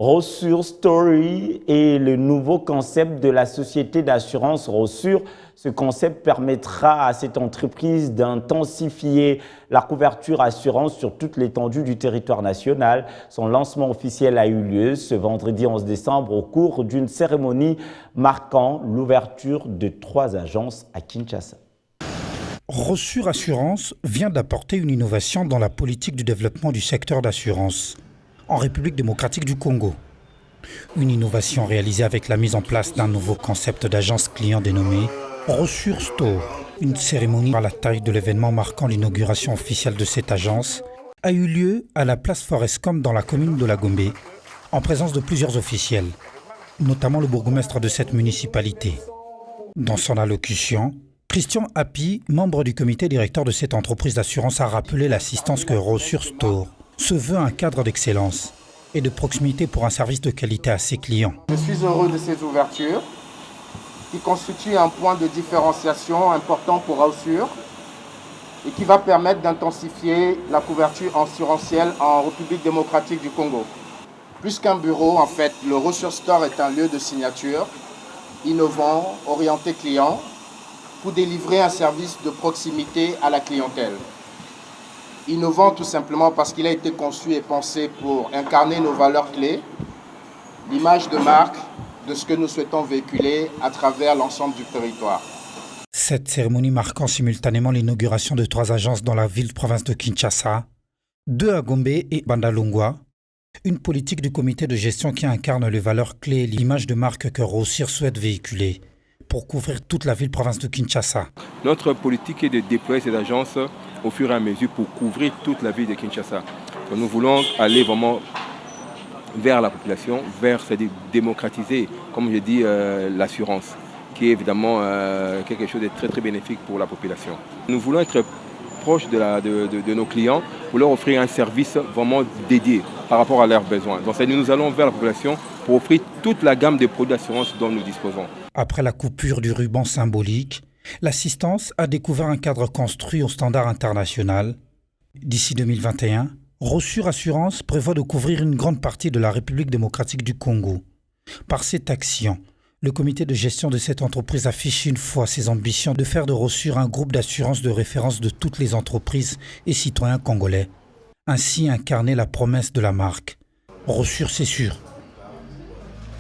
Rossure Story est le nouveau concept de la société d'assurance Rossure. Ce concept permettra à cette entreprise d'intensifier la couverture assurance sur toute l'étendue du territoire national. Son lancement officiel a eu lieu ce vendredi 11 décembre au cours d'une cérémonie marquant l'ouverture de 3 agences à Kinshasa. Rossure Assurance vient d'apporter une innovation dans la politique du développement du secteur d'assurance en République démocratique du Congo. Une innovation réalisée avec la mise en place d'un nouveau concept d'agence client dénommé Rossure Store. Une cérémonie à la taille de l'événement marquant l'inauguration officielle de cette agence a eu lieu à la place Forescom dans la commune de la Gombe, en présence de plusieurs officiels, notamment le bourgmestre de cette municipalité. Dans son allocution, Christian Happy, membre du comité directeur de cette entreprise d'assurance, a rappelé l'assistance que Rossure Store se veut un cadre d'excellence et de proximité pour un service de qualité à ses clients. Je suis heureux de ces ouvertures qui constituent un point de différenciation important pour Rossure et qui va permettre d'intensifier la couverture assurantielle en République démocratique du Congo. Plus qu'un bureau, en fait, le Rossure Store est un lieu de signature innovant, orienté client, pour délivrer un service de proximité à la clientèle. Innovant tout simplement parce qu'il a été conçu et pensé pour incarner nos valeurs clés, l'image de marque de ce que nous souhaitons véhiculer à travers l'ensemble du territoire. Cette cérémonie marquant simultanément l'inauguration de 3 agences dans la ville-province de Kinshasa, 2 à Gombe et Bandalungwa, une politique du comité de gestion qui incarne les valeurs clés et l'image de marque que Rossure souhaite véhiculer pour couvrir toute la ville-province de Kinshasa. Notre politique est de déployer ces agences au fur et à mesure pour couvrir toute la ville de Kinshasa. Donc nous voulons aller vraiment vers la population, c'est-à-dire démocratiser, comme je dis, l'assurance, qui est évidemment quelque chose de très très bénéfique pour la population. Nous voulons être proches de nos clients pour leur offrir un service vraiment dédié par rapport à leurs besoins. Donc nous allons vers la population pour offrir toute la gamme de produits d'assurance dont nous disposons. Après la coupure du ruban symbolique, l'assistance a découvert un cadre construit au standard international. D'ici 2021, Rossure Assurance prévoit de couvrir une grande partie de la République démocratique du Congo. Par cette action, le comité de gestion de cette entreprise affiche une fois ses ambitions de faire de Rossure un groupe d'assurance de référence de toutes les entreprises et citoyens congolais. Ainsi incarner la promesse de la marque. Rossure, c'est sûr.